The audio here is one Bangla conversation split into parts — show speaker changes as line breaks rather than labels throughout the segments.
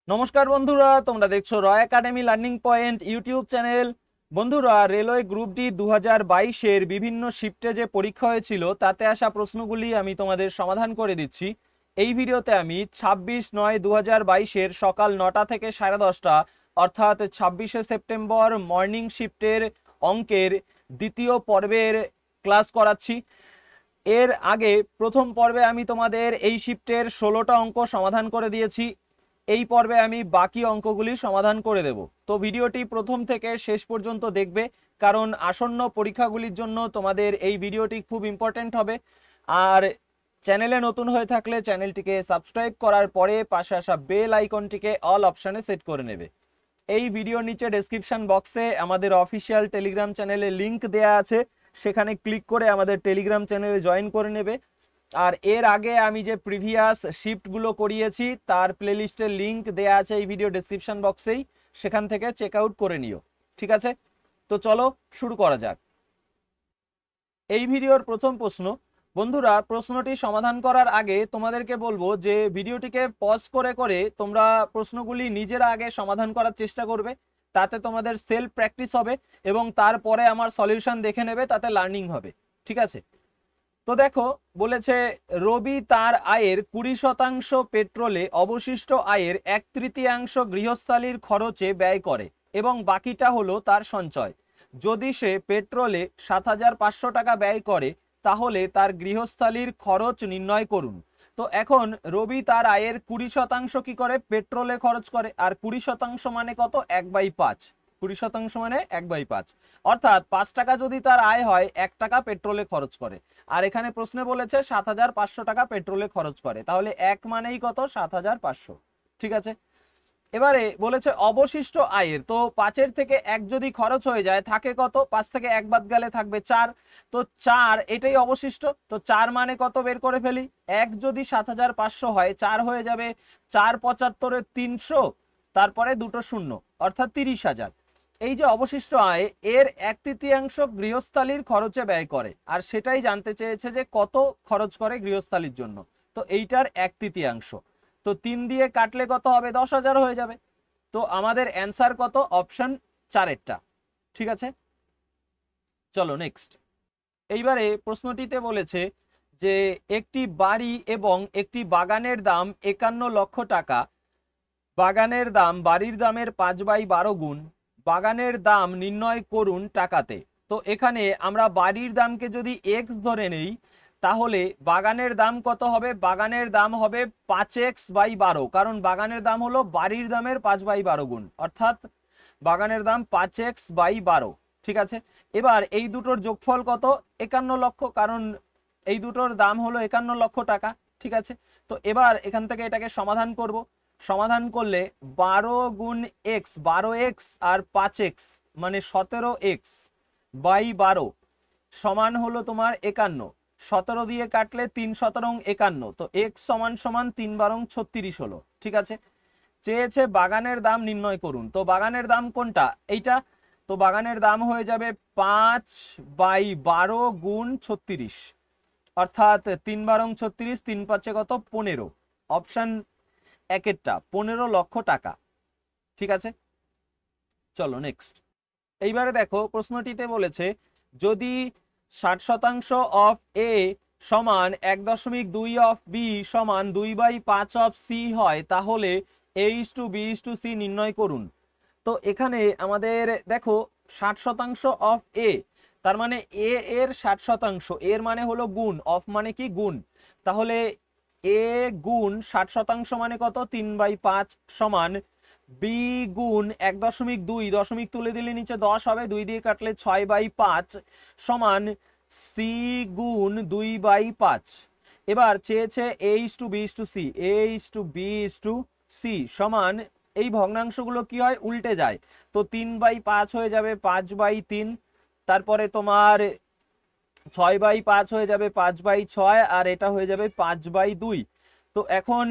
নমস্কার বন্ধুরা, তোমরা দেখছো Roy academy learning point YouTube channel. বন্ধুরা, রেলওয়ে গ্রুপ ডি 2022-এর বিভিন্ন শিফটে যে পরীক্ষা হয়েছিল তাতে আসা প্রশ্নগুলি আমি তোমাদের সমাধান করে দিচ্ছি। এই ভিডিওতে আমি 26/9/2022-এর সকাল 9টা থেকে 10:30 অর্থাৎ 26শে সেপ্টেম্বর মর্নিং শিফটের অঙ্কের দ্বিতীয় পর্বের ক্লাস করাচ্ছি। এর আগে প্রথম পর্বে আমি তোমাদের এই শিফটের 16টা অঙ্ক সমাধান করে দিয়েছি। এই পর্বে আমি বাকি অঙ্কগুলি সমাধান করে দেব। তো ভিডিওটি প্রথম থেকে শেষ পর্যন্ত দেখবে, কারণ আসন্ন পরীক্ষাগুলির জন্য তোমাদের এই ভিডিওটি খুব ইম্পর্টেন্ট হবে। আর চ্যানেলে নতুন হয়ে থাকলে চ্যানেলটিকে সাবস্ক্রাইব করার পরে পাশে আসা বেল আইকনটিকে অল অপশানে সেট করে নেবে। এই ভিডিওর নিচে ডেসক্রিপশন বক্সে আমাদের অফিসিয়াল টেলিগ্রাম চ্যানেলের লিঙ্ক দেয়া আছে, সেখানে ক্লিক করে আমাদের টেলিগ্রাম চ্যানেলে জয়েন করে নেবে। আর এর আগে আমি যে প্রিভিয়াস শিফটগুলো করিয়েছি তার প্লেলিস্টের লিঙ্ক দেয়া আছে এই ভিডিও ডেসক্রিপশন বক্সেই, সেখান থেকে চেক আউট করে নিও। ঠিক আছে, তো চলো শুরু করা যাক। এই ভিডিওর প্রথম প্রশ্ন। বন্ধুরা, প্রশ্নটি সমাধান করার আগে তোমাদেরকে বলবো যে ভিডিওটিকে পজ করে করে তোমরা প্রশ্নগুলি নিজেরা আগে সমাধান করার চেষ্টা করবে, তাতে তোমাদের সেলফ প্র্যাকটিস হবে এবং তারপরে আমার সলিউশন দেখে নেবে, তাতে লার্নিং হবে। ঠিক আছে, তো দেখো বলেছে রবি তার আয়ের 20% পেট্রোলে অবশিষ্ট আয়ের 1/3 গৃহস্থালির খরচে ব্যয় করে এবং বাকিটা হলো তার সঞ্চয়। যদি সে পেট্রোলে 7,500 টাকা ব্যয় করে তাহলে তার গৃহস্থালির খরচ নির্ণয় করুন। তো এখন রবি তার আয়ের 20% কি করে? পেট্রোলে খরচ করে। আর 20% মানে কত? 1/5। 20% মানে 1/5, অর্থাৎ 5 টাকা যদি তার আয় হয় 1 টাকা পেট্রোলে খরচ করে। আর এখানে প্রশ্নে বলেছে 7,500 টাকা পেট্রোলে খরচ করে, তাহলে 1 মানেই কত? 7,500। ঠিক আছে, এবারে বলেছে অবশিষ্ট আয়ের, তো 5-এর থেকে 1 যদি খরচ হয়ে যায় থাকে কত? 5 থেকে 1 বাদ গেলে থাকবে 4। তো 4 এটাই অবশিষ্ট। তো 4 মানে কত বের করে ফেলি। 1 যদি 7,500 হয়, 4 হয়ে যাবে 4×75 300, তারপরে দুটো শূন্য, অর্থাৎ 30,000। এই যে অবশিষ্ট আয়, এর 1/3 গৃহস্থালির খরচে ব্যয় করে, আর সেটাই জানতে চেয়েছে যে কত খরচ করে গৃহস্থালির জন্য। তো এইটার 1/3, তো 3 দিয়ে কাটলে কত হবে? 10,000 হয়ে যাবে। তো আমাদের অ্যান্সার কত? অপশন 4-এরটা। ঠিক আছে, চলো নেক্সট। এইবারে প্রশ্নটিতে বলেছে যে একটি বাড়ি এবং একটি বাগানের দাম 51 লক্ষ টাকা। বাগানের দাম বাড়ির দামের 5/12 গুণ। বাগানের দাম নির্ণয় করুন টাকাতে। তো এখানে আমরা বাড়ির দামকে যদি এক্স ধরে নেই, তাহলে বাগানের দাম কত হবে? বাগানের দাম হবে 5x/12, কারণ বাগানের দাম হলো বাড়ির দামের 5/12 গুণ, অর্থাৎ বাগানের দাম 5x/12। ঠিক আছে, এবার এই দুটোর যোগফল কত? 51 লক্ষ, কারণ এই দুটোর দাম হলো 51 লক্ষ টাকা। ঠিক আছে, তো এবার এখান থেকে এটাকে সমাধান করব। সমাধান করলে 12 গুণ এক্স, 12x আর 5x মানে 17x/12 সমান হলো তোমার 51। 17 দিয়ে কাটলে 3×17 51, তো x সমান সমান 3×12 36 হলো। ঠিক আছে, চেয়েছে বাগানের দাম নির্ণয় করুন। তো বাগানের দাম কোনটা? এইটা। তো বাগানের দাম হয়ে যাবে 5/12 গুণ 36, অর্থাৎ 3×12 36, 3×5 কত? 15। অপশন 1-এরটা 15 লক্ষ টাকা। ঠিক আছে, চলো নেক্সট। এইবারে দেখো প্রশ্নটিতে বলেছে যদি 60% অফ এ সমান 1.2 অফ বি সমান 2/5 অফ সি হয়, তাহলে a/b/c নির্ণয় করুন। তো এখানে আমাদের দেখো 60% অফ এ, তার মানে এ এর 60%, এর মানে হলো গুণ, অফ মানে কি? গুণ। তাহলে এ গুণ 60% মানে কত? 3/5 সমান বি গুণ 1.2, দশমিক তুলে দিলে নিচে 10 হবে, 2 দিয়ে কাটলে 6/5 সমান সি গুণ 2/5। এবার চেয়েছে a/b/c, a/b/c সমান, এই ভগ্নাংশগুলো কি হয়? উল্টে যায়। তো 3/5 হয়ে যাবে 5/3, তারপরে তোমার 6/5 হয়ে যাবে 5/6, আর এটা হয়ে যাবে 5/2। তো এখন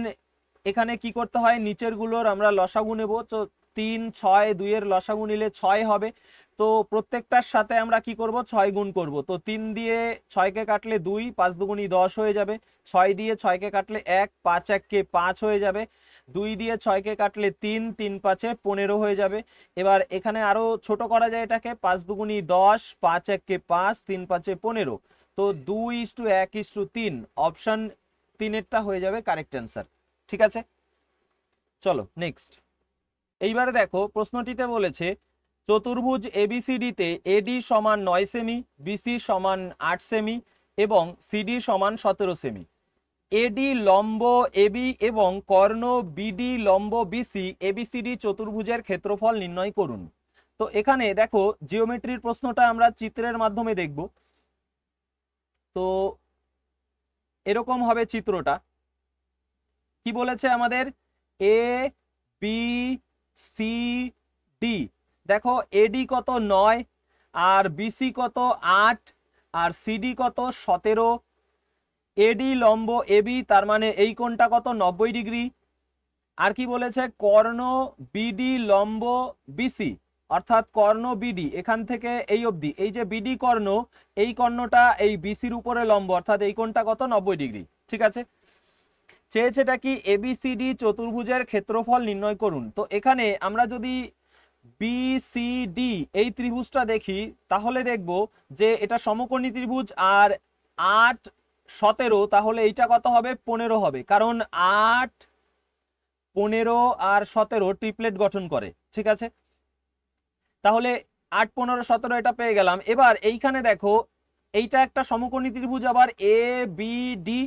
এখানে কি করতে হয়? নিচের গুলোর আমরা লসাগু নেব। তো 3, 6, 2 এর লসাগু নিলে 6 হবে। তো প্রত্যেকটার সাথে আমরা কি করব? 6 গুণ করব। তো 3 দিয়ে 6কে কাটলে 2, 5 দুগুণী 10 হয়ে যাবে। 6 দিয়ে 6কে কাটলে 1, 5 1 কে 5 হয়ে যাবে। 2 দিয়ে 6 কে কাটলে 3, 3 5 15 হয়ে যাবে। এবার এখানে আরো ছোট করা যায় এটাকে, 5 দুগুনি 10, 5 1 কে 5, 3 5 15। তো 2:1:3, অপশন 3 এরটা হয়ে যাবে কারেক্ট অ্যান্সার। ঠিক আছে, চলো নেক্সট। এইবারে দেখো প্রশ্নটিতে বলেছে চতুর্ভুজ এবিসিডিতে এডি সমান 9 সেমি, বিসি সমান 8 সেমি এবং সিডি সমান 17 সেমি। এডি লম্ব এবি এবং কর্ণ বিডি লম্ব বিসি এবিসিডি চতুর্ভুজের ক্ষেত্রফল নির্ণয় করুন। তো এখানে দেখো জিওমেট্রির প্রশ্নটা আমরা চিত্রের মাধ্যমে দেখব। তো এরকম হবে চিত্রটা। কি বলেছে আমাদের, এ বি সি ডি। দেখো এডি কত 9, আর বিসি কত 8, আর সিডি কত 17। এডি লম্ব এবি, তার মানে এই কোণটা কত 90 ডিগ্রি। আর কি বলেছে, কর্ণ বিডি লম্ব বিসি, অর্থাৎ কর্ণ বিডি এখান থেকে এই অবধি, এই যে বিডি কর্ণ, এই কর্ণটা এই বিসির উপরে লম্ব, অর্থাৎ এই কোণটা কত 90 ডিগ্রি। ঠিক আছে, চেয়েছেটা কি, এবিসিডি চতুর্ভুজের ক্ষেত্রফল নির্ণয় করুন। তো এখানে আমরা যদি বিসিডি এই ত্রিভুজটা দেখি তাহলে দেখব যে এটা সমকোণী ত্রিভুজ, আর 8 17, তাহলে এইটা কত হবে 15 হবে, কারণ 8 15 আর 17 ট্রিপলেট গঠন করে। ঠিক আছে, তাহলে 8 15 17 এটা পেয়ে গেলাম। এবার এইখানে দেখো এইটা একটা সমকোণী ত্রিভুজ আবার এ বি ডি।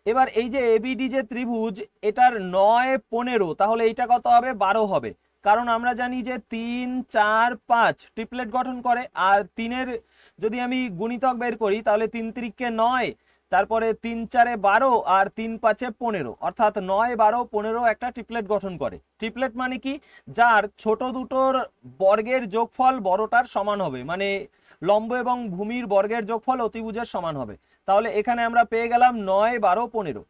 এবার এই যে এবিডি যে ত্রিভুজ, এটার 9 15, তাহলে এইটা কত হবে 12 হবে, কারণ আমরা জানি যে 3 4 5 ট্রিপলেট গঠন করে। আর 3-এর যদি আমি গুণিতক বের করি তাহলে 3 3 9, তারপরে 3 4 12 আর 3 5 15, অর্থাৎ 9 12 15 একটা ট্রিপলেট গঠন করে। ট্রিপলেট মানে কি, যার ছোট দুটোর বর্গের যোগফল বড়টার সমান হবে, মানে লম্ব এবং ভূমির বর্গের যোগফল অতিভুজের সমান হবে। তাহলে এখানে আমরা পেয়ে গেলাম 9 12 15।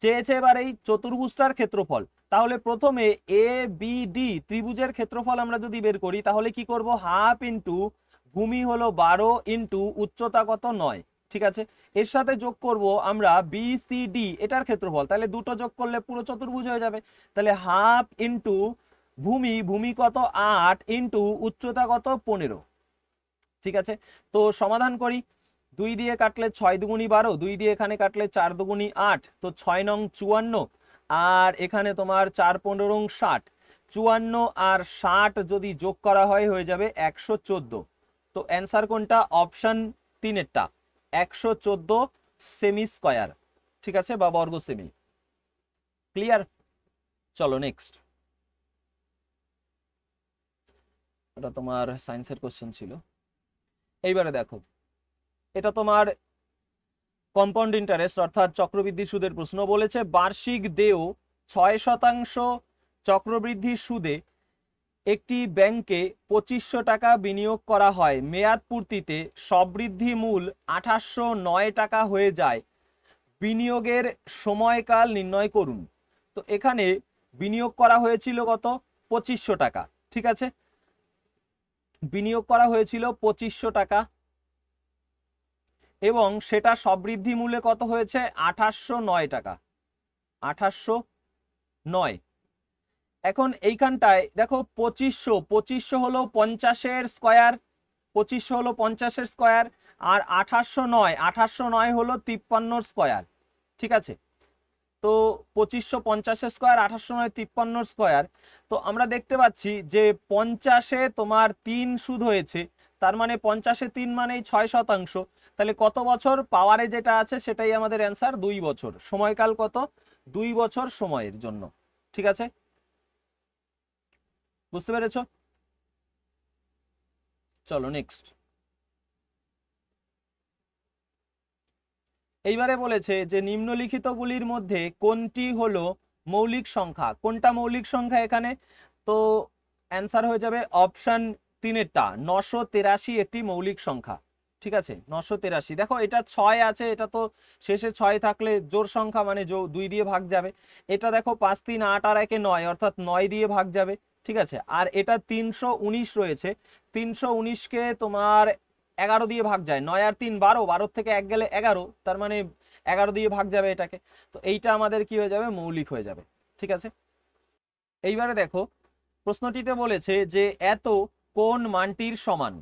চেয়েছে এবার এই চতুর্ভুজটার ক্ষেত্রফল। তাহলে প্রথমে এ বি ডি ত্রিভুজের ক্ষেত্রফল আমরা যদি বের করি তাহলে কি করব, হাফ ইন্টু ভূমি হলো 12 ইন্টু উচ্চতা কত 9। ঠিক আছে, এর সাথে যোগ করব আমরা বি সি ডি এটার ক্ষেত্রফল, তাহলে দুটো যোগ করলে পুরো চতুর্ভুজ হয়ে যাবে। তাহলে হাফ ইন্টু ভূমি, ভূমি কত 8 ইন্টু উচ্চতা কত 15। ঠিক আছে, তো সমাধান করি। 2 দিয়ে কাটলে 6 দুগুনি 12, 2 দিয়ে এখানে কাটলে 4 দুগুনি 8, তো 6 নং 54, আর এখানে তোমার 4 15 60। 54 আর 60 যদি যোগ করা হয় হয়ে যাবে 114। তো অ্যান্সার কোনটা, অপশন 3 এরটা 114 সেমি স্কয়ার। ঠিক আছে, বা বর্গ সেমি। ক্লিয়ার, চলো নেক্সট। এটা তোমার সায়েন্সের কোশ্চেন ছিল। এইবারে দেখো, এটা তোমার কম্পাউন্ড ইন্টারেস্ট অর্থাৎ চক্রবৃদ্ধি সুদের প্রশ্ন। বলেছে বার্ষিক দেয় 6% চক্রবৃদ্ধি সুদে একটি ব্যাংকে 2500 টাকা বিনিয়োগ করা হয়, মেয়াদ পূর্তিতে সবৃদ্ধি মূল 2809 টাকা হয়ে যায়, বিনিয়োগের সময়কাল নির্ণয় করুন। তো এখানে বিনিয়োগ করা হয়েছিল কত, 2500 টাকা। ঠিক আছে, বিনিয়োগ করা হয়েছিল 2500 টাকা এবং সেটা সবৃদ্ধি মূল্যে কত হয়েছে 2809 টাকা, 2809। এখন এইখানটায় দেখো 2500 হলো 50-এর স্কয়ার, 2500 হলো 50-এর স্কয়ার, আর 2809 হলো 53-এর স্কয়ার। ঠিক আছে, তো 2500 50-এর স্কয়ার, 2809 53-এর স্কয়ার। তো আমরা দেখতে পাচ্ছি যে 50-এ তোমার 3 সুদ হয়েছে, তার মানে 50-এ 3 মানেই 6%। তাহলে কত বছর, পাওয়ারে যেটা আছে সেটাই আমাদের অ্যান্সার, 2 বছর। সময়কাল কত, 2 বছর সময়ের জন্য। ঠিক আছে, বুঝতে পেরেছ? চলো নেক্সট। এইবারে বলেছে যে নিম্নলিখিতগুলির মধ্যে কোনটি হলো মৌলিক সংখ্যা। কোনটা মৌলিক সংখ্যা এখানে, তো অ্যান্সার হয়ে যাবে অপশন 3 এরটা, 983 একটি মৌলিক সংখ্যা। ঠিক আছে, 983। দেখো এটা 6 আছে, এটা তো শেষে 6 থাকলে জোড় সংখ্যা, মানে 2 দিয়ে ভাগ যাবে। এটা দেখো 5 3 8 আর 1 9, অর্থাৎ 9 দিয়ে ভাগ যাবে। ঠিক আছে, আর এটা 319 রয়েছে, 319কে তোমার 11 দিয়ে ভাগ যায়, 9 আর 3 12, 12 থেকে 1 গেলে 11, তার মানে 11 দিয়ে ভাগ যাবে এটাকে। তো এইটা আমাদের কি হয়ে যাবে, মৌলিক হয়ে যাবে। ঠিক আছে, এইবারে দেখো প্রশ্নটিতে বলেছে যে এত কোন মানটির সমান।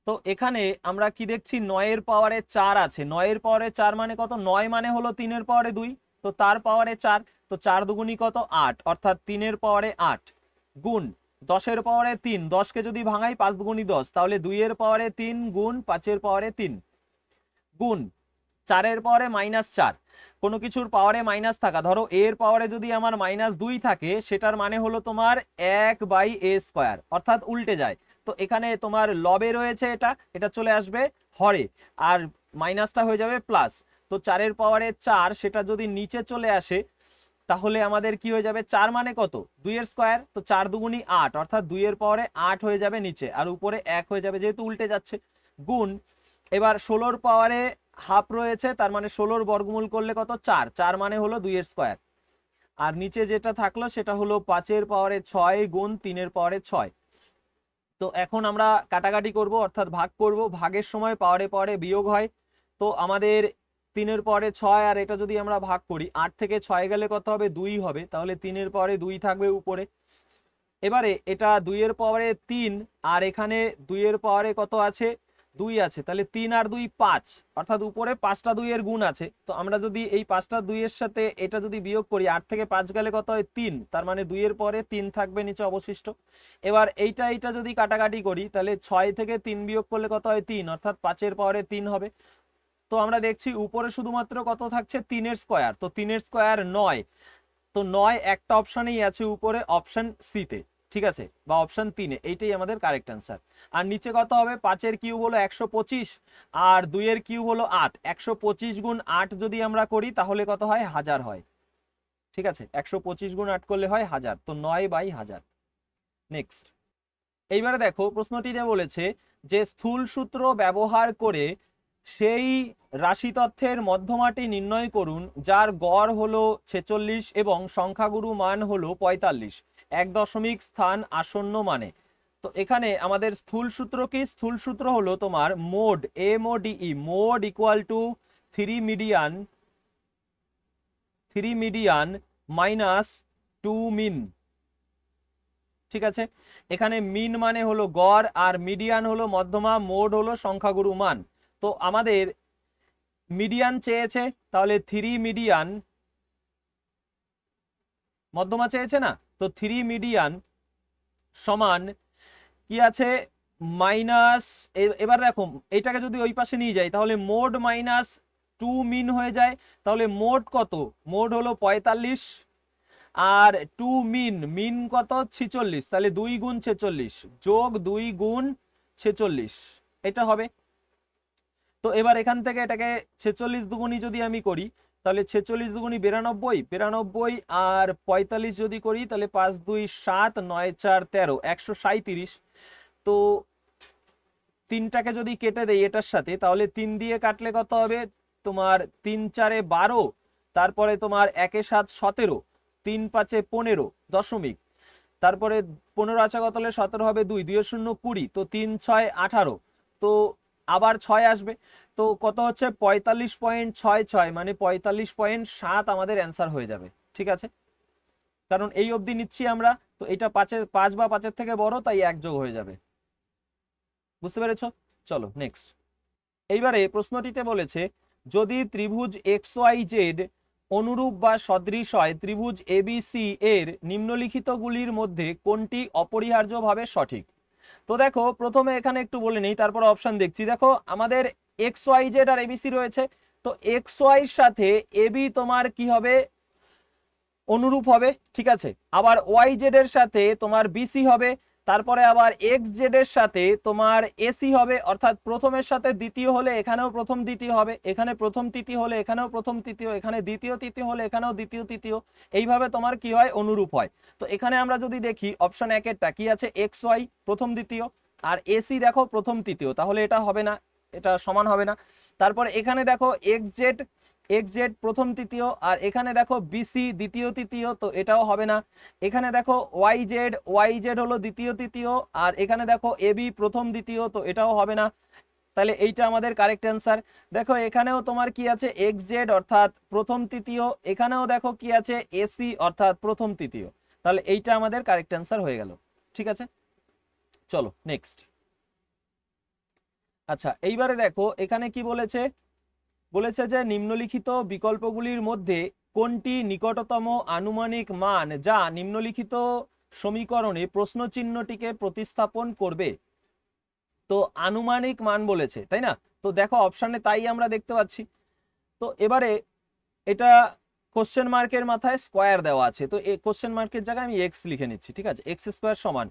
তো এখানে আমরা কি দেখছি, 9 পাওয়ারে 4 আছে। 9 পাওয়ারে 4 মানে কত? 9 মানে হলো 3 পাওয়ারে 2, তো তার পাওয়ারে 4, তো 4 দুগুণী কত? 8, অর্থাৎ 3 পাওয়ারে 8 গুণ 10 পাওয়ারে 3, 10 কে যদি ভাঙাই 5 দুগুণী 10, তাহলে 2 পাওয়ারে 3 গুণ 5 পাওয়ারে 3 গুণ 4 পাওয়ারে -4। কোনো কিছুর পাওয়ারে মাইনাস থাকা, ধরো এর পাওয়ারে যদি আমার -2 থাকে, সেটার মানে হলো তোমার 1/a², অর্থাৎ উল্টে যায়। তো এখানে তোমার লবে রয়েছে, এটা চলে আসবে হরে, আর মাইনাসটা হয়ে যাবে প্লাস। তো 4 পাওয়ারে 4 সেটা যদি নিচে চলে আসে, তাহলে আমাদের কি হয়ে যাবে? 4 মানে কত? 2 তো 4 দুগুণী 8, অর্থাৎ 2 পাওয়ারে 8 হয়ে যাবে নিচে, আর উপরে 1 হয়ে যাবে, যেহেতু উল্টে যাচ্ছে। গুণ এবার 16 পাওয়ারে হাফ রয়েছে, তার মানে 16 বর্গমূল করলে কত? 4, 4 মানে হলো 2 আর নিচে যেটা থাকলো সেটা হলো 5 পাওয়ারে 6 গুণ 3 পাওয়ারে 6। তো এখন আমরা কাটাকাটি করব, অর্থাৎ ভাগ করব। ভাগের সময় পাওয়ারে পাওয়ারে বিয়োগ হয়। তো আমাদের 3 পাওয়ারে 6, আর এটা যদি আমরা ভাগ করি, 8 থেকে 6 গেলে কত হবে? 2 হবে, তাহলে 3 পাওয়ারে 2 থাকবে উপরে। এবারে এটা 2 পাওয়ারে 3, আর এখানে 2 পাওয়ারে কত আছে? 2 আছে, তাহলে 3 আর 2 5, অর্থাৎ উপরে 5টা 2 এর গুণ আছে। তো আমরা যদি এই 5টা 2 এর সাথে এটা যদি বিয়োগ করি, 8 থেকে 5 গেলে কত হয়? 3, তার মানে 2 এর পরে 3 থাকবে নিচে অবশিষ্ট। এবার এইটা যদি কাটাকাটি করি, তাহলে 6 থেকে 3 বিয়োগ করলে কত হয়? 3, অর্থাৎ 5 পাওয়ারে 3 হবে। তো আমরা দেখছি উপরে শুধুমাত্র কত থাকছে? 3 তো 3 9। তো 9 একটা অপশনেই আছে উপরে, অপশন সি তে, ঠিক আছে, বা অপশন 3-এ, এইটাই আমাদের কারেক্ট অ্যান্সার। আর নিচে কত হবে? 5 কিউব হলো 125, আর 2 কিউব হলো 8। 125 গুণ 8 যদি আমরা করি, তাহলে কত হয়? 1000 হয়। ঠিক আছে, 125 গুণ 8 করলে হয় 1000, তো 9/1000। নেক্সট, এইবারে দেখো প্রশ্নটিতে বলেছে যে স্থূল সূত্র ব্যবহার করে সেই রাশি তথ্যের মধ্যমাটি নির্ণয় করুন যার গড় হলো 46 এবং সংখ্যাগুরু মান হলো 45, 1 স্থান আসন্ন মানে। তো এখানে আমাদের স্থূল সূত্র কি? স্থূল সূত্র হলো তোমার mode, MODE, mode equal to 3 median minus 2 মিন। ঠিক আছে, এখানে মিন মানে হলো গড়, আর মিডিয়ান হলো মধ্যমা, মোড হলো সংখ্যাগুরু মান। তো আমাদের মিডিয়ান চেয়েছে, তাহলে 3 মিডিয়ান, মধ্যমা চেয়েছে না, তো 3 মিডিয়ান সমান কি আছে? মাইনাস, এবার দেখো এটাকে যদি ওই পাশে নিয়ে যাই, তাহলে মোড মাইনাস 2 মিন হয়ে যায়। তাহলে মোড কত? মোড হলো 45, আর 2 মিন, মিন কত? 46, তাহলে 2 গুণ 46 যোগ 2 গুণ 46, এটা হবে। তো এবার এখান থেকে এটাকে 46 দুগুণী যদি আমি করি, তাহলে 46 দুগুণী 92, 92 আর 45 যদি করি, তাহলে 5 2 7 9 4 13, 137। তো 3টাকে যদি কেটে দেই এটার সাথে, তাহলে 3 দিয়ে কাটলে কত হবে? তোমার 3 4 12, তারপরে তোমার 1 7 17, 3 5 15 দশমিক, তারপরে 15 আছে কত হলে? 17 হবে, 2 2 0 20, তো 3 6 18, তো আবার 6 আসবে। তো কত হচ্ছে? 45.66, মানে 45.7 আমাদের অ্যান্সার হয়ে যাবে। ঠিক আছে, কারণ এই অবধি নিচ্ছি আমরা, তো এটা 5 বা 5-এর থেকে বড়, তাই 1 যোগ হয়ে যাবে। বুঝতে পেরেছো? চলো নেক্সট। এইবারে প্রশ্নটিতে বলেছে যদি ত্রিভুজ XYZ অনুরূপ বা সদৃশ হয় ত্রিভুজ ABC এর নিম্নলিখিতগুলির মধ্যে কোনটি অপরিহার্যভাবে সঠিক। তো দেখো প্রথমে এখানে একটু বলে নেই, তারপর অপশন দেখছি। দেখো আমাদের XYZ আর ABC রয়েছে, তো XY এর সাথে AB তোমার কি হবে? অনুরূপ হবে, ঠিক আছে। আবার YZ এর সাথে তোমার BC হবে, তারপরে আবার XZ এর সাথে তোমার AC হবে, অর্থাৎ প্রথমের সাথে দ্বিতীয় হলে এখানেও প্রথম দ্বিতীয় হবে, এখানে প্রথম তৃতীয় হলে এখানেও প্রথম তৃতীয়, এখানে দ্বিতীয় তৃতীয় হলে এখানেও দ্বিতীয় তৃতীয়, এইভাবে তোমার কি হয়? অনুরূপ হয়। তো এখানে আমরা যদি দেখি অপশন 1-এরটা কি আছে? XY প্রথম দ্বিতীয়, আর AC দেখো প্রথম তৃতীয়, তাহলে এটা হবে না, এটা সমান হবে না। তারপরে এখানে দেখো XZ প্রথম তৃতীয়, আর এখানে দেখো BC দ্বিতীয় তৃতীয়, তো এটাও হবে না। এখানে দেখো YZ হলো দ্বিতীয় তৃতীয়, আর এখানে দেখো AB প্রথম দ্বিতীয়, তো এটাও হবে না। তাহলে এইটা আমাদের কারেক্ট অ্যান্সার। দেখো এখানেও তোমার কি আছে? XZ অর্থাৎ প্রথম তৃতীয়, এখানেও দেখো কি আছে? AC অর্থাৎ প্রথম তৃতীয়। তাহলে এইটা আমাদের কারেক্ট অ্যান্সার হয়ে গেল। ঠিক আছে, চলো নেক্সট। আচ্ছা, এইবারে দেখো এখানে কি বলেছে, বলেছে যে নিম্নলিখিত বিকল্পগুলির মধ্যে কোনটি নিকটতম আনুমানিক মান যা নিম্নলিখিত সমীকরণে প্রশ্ন চিহ্নটিকে প্রতিস্থাপন করবে। তো আনুমানিক মান বলেছে, তাই না? তো দেখো অপশানে তাই আমরা দেখতে পাচ্ছি। তো এবারে এটা কোশ্চেন মার্কের মাথায় স্কোয়ার দেওয়া আছে, তো এই কোশ্চেন মার্কের জায়গায় আমি এক্স লিখে নিচ্ছি। ঠিক আছে, এক্স স্কোয়ার সমান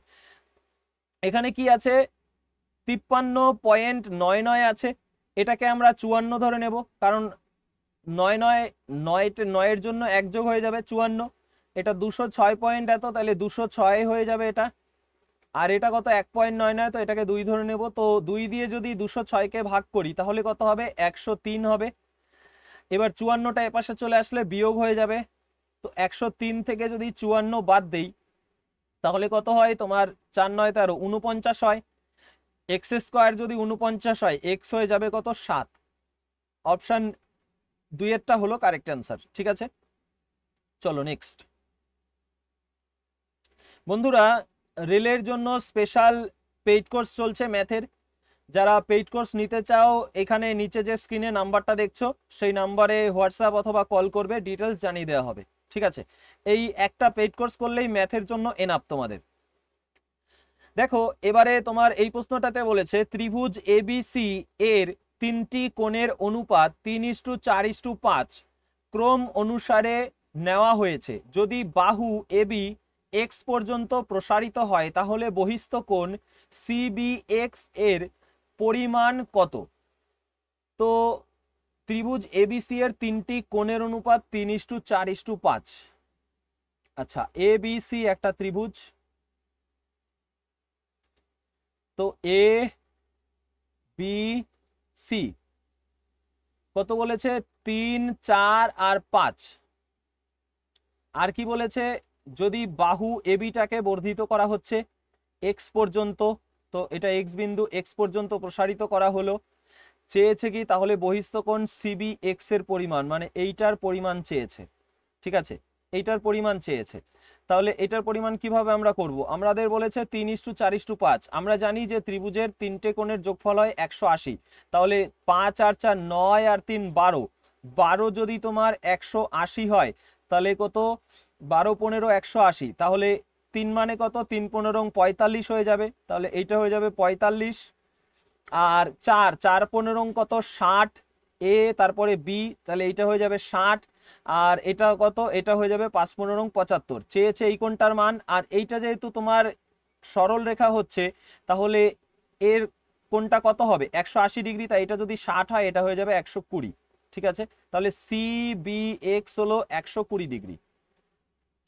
এখানে কি আছে 53.99 আছে, এটাকে আমরা 54 ধরে নেব, কারণ 9 জন্য 1 যোগ হয়ে যাবে 54। এটা 206 পয়েন্ট এত, তাহলে 206 হয়ে যাবে এটা। আর এটা কত 1.99, তো এটাকে 2 ধরে নেব। তো 2 দিয়ে যদি 206কে ভাগ করি তাহলে কত হবে 103 হবে। এবার 54টা এপাশে চলে আসলে বিয়োগ হয়ে যাবে। তো 103 থেকে যদি 54 বাদ দেই তাহলে কত হয় তোমার 4 9 13 49 হয়। এক্স স্কোয়ার যদি 49 হয় এক্স হয়ে যাবে কত 7। অপশন 2 এরটা হলো কারেক্ট অ্যান্সার। ঠিক আছে, চলো নেক্সট। বন্ধুরা রেলের জন্য স্পেশাল পেইড কোর্স চলছে ম্যাথের, যারা পেইড কোর্স নিতে চাও এখানে নিচে যে স্ক্রিনে নাম্বারটা দেখছো সেই নাম্বারে হোয়াটসঅ্যাপ অথবা কল করবে, ডিটেলস জানিয়ে দেওয়া হবে। ঠিক আছে, এই একটা পেইড কোর্স করলেই ম্যাথের জন্য এনাফ তোমাদের। দেখো এবারে তোমার এই প্রশ্নটাতে বলেছে ত্রিভুজ এবিসি এর 3টি কোণের অনুপাত 3:4:5 ক্রম অনুসারে নেওয়া হয়েছে। যদি বাহু এবি এক্স পর্যন্ত প্রসারিত হয় তাহলে বহিস্থ কোণ সিবিএক্স এর পরিমাণ কত? তো ত্রিভুজ এবিসি এর 3টি কোণের অনুপাত 3:4:5। আচ্ছা, এবিসি একটা ত্রিভুজ, তো এ বি সি কত বলেছে 3 4 আর 5। আর কি বলেছে যদি বাহু এবিটাকে বর্ধিত করা হচ্ছে এক্স পর্যন্ত, তো এটা এক্স বিন্দু এক্স পর্যন্ত প্রসারিত করা হলো, চেয়েছে কি তাহলে বহিস্থ কোণ সিবি এক্স এর পরিমাণ, মানে এইটার পরিমাণ চেয়েছে। ঠিক আছে, এইটার পরিমাণ চেয়েছে। তাহলে এটার পরিমাণ কিভাবে আমরা করব? আমাদের বলেছে 3:4:5। আমরা জানি যে ত্রিভুজের 3টে কোণের যোগফল হয় 180। তাহলে 5 আর 4 9 আর 3 12, 12 যদি তোমার 180 হয় তাহলে কত 12 15 180, তাহলে 3 মানে কত 3 15 45 হয়ে যাবে, তাহলে এইটা হয়ে যাবে 45। আর 4 4 15 কত 60, এ তারপরে বি, তাহলে এইটা হয়ে যাবে 60। আর এটা কত, এটা হয়ে যাবে 5 15 75। চেয়েছে এই কোণটার মান, আর এইটা যেহেতু তোমার সরল রেখা হচ্ছে তাহলে এর কোণটা কত হবে 180 ডিগ্রি, তাই এটা যদি 60 হয় এটা হয়ে যাবে 120। ঠিক আছে, তাহলে সিবিএক্স হলো 120 ডিগ্রি।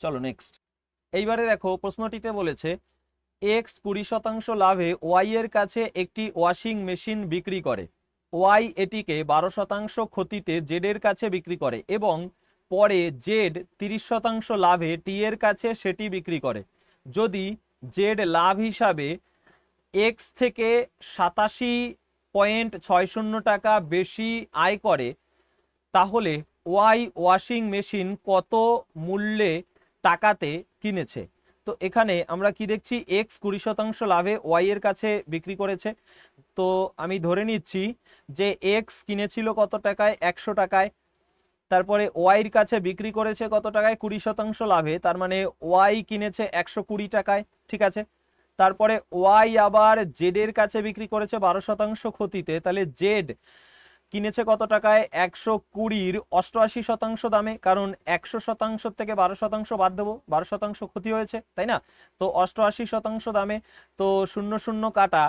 চলো নেক্সট। এইবারে দেখো প্রশ্নটিতে বলেছে এক্স 20% লাভে ওয়াই এর কাছে একটি ওয়াশিং মেশিন বিক্রি করে। ওয়াই এটিকে 12% ক্ষতিতে জেড এর কাছে বিক্রি করে এবং পরে জেড 30% লাভে টি এর কাছে সেটি বিক্রি করে। যদি জেড লাভ হিসাবে এক্স থেকে 87.60 টাকা বেশি আয় করে তাহলে ওয়াই ওয়াশিং মেশিন কত মূল্যে টাকাতে কিনেছে? তো এখানে আমরা কি দেখছি এক্স 20% লাভে ওয়াই এর কাছে বিক্রি করেছে। তো আমি ধরে নিচ্ছি যে এক্স কিনেছিল কত টাকায় 100 টাকায়, তারপরে ওয়াই এর কাছে বিক্রি করেছে কত টাকায় 20% লাভে, তার মানে ওয়াই কিনেছে 120 টাকায়। ঠিক আছে, তারপরে ওয়াই আবার জেড এর কাছে বিক্রি করেছে 12% ক্ষতিতে, তাহলে জেড কিনেছে কত টাকায় 120-র 88% দামে, কারণ 100% থেকে 12% বাদ দেবো, 12% ক্ষতি হয়েছে তাই না, তো 88% দামে। তো 0 0 কাটা,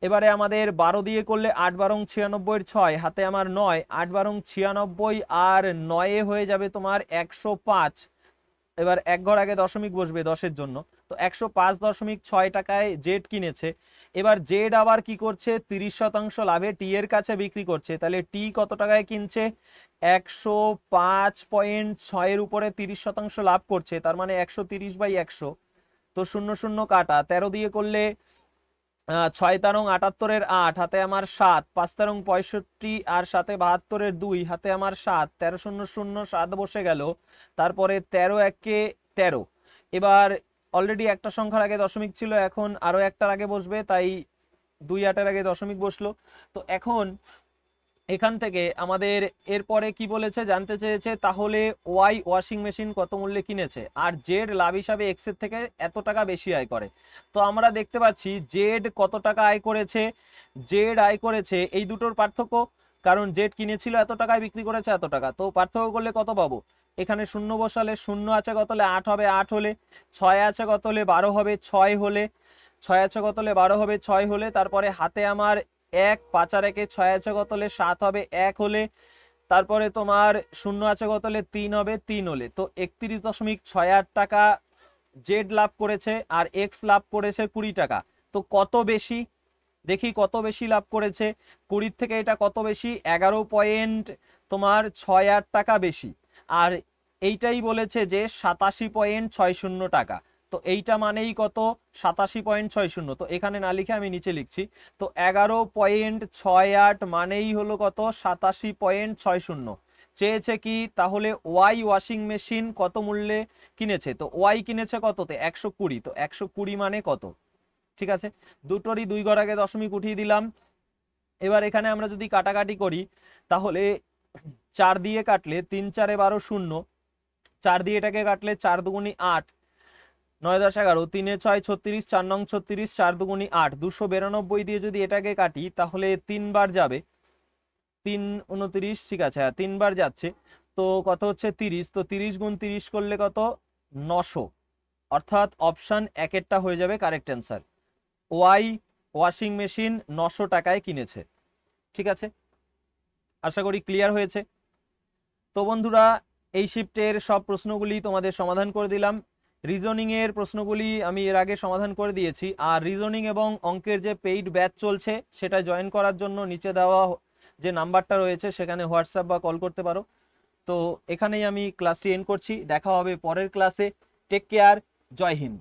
এবারে আমাদের 12 দিয়ে করলে 8 12 96 6 হাতে আমার 9, 8 12 96 আর 9 হয়ে যাবে তোমার 105। এবার এক ঘর আগে দশমিক বসবে 10-এর জন্য, তো 105.6 টাকায় জেড কিনেছে। এবার জেড আবার কি করছে 30% লাভে টি এর কাছে বিক্রি করছে, তাহলে টি কত টাকায় কিনছে 105.6 এর উপরে 30% লাভ করছে, তার মানে 130/100। তো 0 0 কাটা, 13 দিয়ে করলে 6 13 78-এর 8 হাতে আমার 7, 5 13 65 আর 7 72-এর 2 হাতে আমার 7, 13 0 0 7 বসে গেল। তারপরে 13 1 13, এবার অলরেডি একটা সংখ্যার আগে দশমিক ছিল, এখন আরো একটার আগে বসবে, তাই 2 8-এর আগে দশমিক বসলো। তো এখন এখান থেকে আমাদের এরপরে কি বলেছে জানতে চেয়েছে, তাহলে ওয়াই ওয়াশিং মেশিন কত মূল্যে কিনেছে, আর জেড লাভ হিসাবে এক্স এর থেকে এত টাকা বেশি আয় করে। তো আমরা দেখতে পাচ্ছি জেড কত টাকা আয় করেছে, জেড আয় করেছে এই দুটোর পার্থক্য, কারণ জেড কিনেছিল এত টাকায়, বিক্রি করেছে এত টাকা, তো পার্থক্য করলে কত পাবো, এখানে শূন্য বসালে, শূন্য আছে কত হলে 8 হবে 8 হলে, 6 আছে কত হলে 12 হবে 6 হলে, 6 আছে কত হলে 12 হবে 6 হলে, তারপরে হাতে আমার 1 5 আর 1 6 আছে কত হলে 7 হবে 1 হলে, তারপরে তোমার শূন্য আছে কত হলে 3 হবে 3 হলে। তো 31.68 টাকা জেড লাভ করেছে আর এক্স লাভ করেছে 20 টাকা। তো কত বেশি, দেখি কত বেশি লাভ করেছে, 20 থেকে এটা কত বেশি, 11.68 টাকা বেশি। আর এইটাই বলেছে যে 87.60 টাকা। তো এইটা মানেই কত, 87.60। তো এখানে না লিখে আমি নিচে লিখছি, তো 11.68 মানেই হলো কত, 87.60। চেয়েছে কি, তাহলে ওয়াই ওয়াশিং মেশিন কত মূল্যে কিনেছে, তো ওয়াই কিনেছে কততে, 120। তো 120 মানে কত, ঠিক আছে, দুটোরই 2 ঘর আগে দশমিক উঠিয়ে দিলাম। এবার এখানে আমরা যদি কাটাকাটি করি, তাহলে 4 দিয়ে কাটলে 3 4 12 শূন্য, 4 দিয়ে এটাকে কাটলে 4 দুগুণি 8, 9 10 11, 3 6 36, 4 নং 36, 4 দুগুণি 8, 292 দিয়ে যদি এটাকে কাটি তাহলে 3 বার যাবে, 3 29, ঠিক আছে, হ্যাঁ 3 বার যাচ্ছে, তো কত হচ্ছে 30। তো 30 গুণ 30 করলে কত, 900, অর্থাৎ অপশন 1-এরটা হয়ে যাবে correct answer. Y washing machine 900 টাকায় কিনেছে। ঠিক আছে, আশা করি ক্লিয়ার হয়েছে। তো বন্ধুরা, এই শিফটের সব প্রশ্নগুলি তোমাদের সমাধান করে দিলাম। রিজনিং এর প্রশ্নগুলি আমি এর আগে সমাধান করে দিয়েছি, আর রিজনিং এবং অঙ্কের যে পেইড ব্যাচ চলছে সেটা জয়েন করার জন্য নিচে দেওয়া যে নাম্বারটা রয়েছে সেখানে হোয়াটসঅ্যাপ বা কল করতে পারো। তো এখানেই আমি ক্লাসটি এন্ড করছি, দেখা হবে পরের ক্লাসে। টেক কেয়ার, জয় হিন্দ।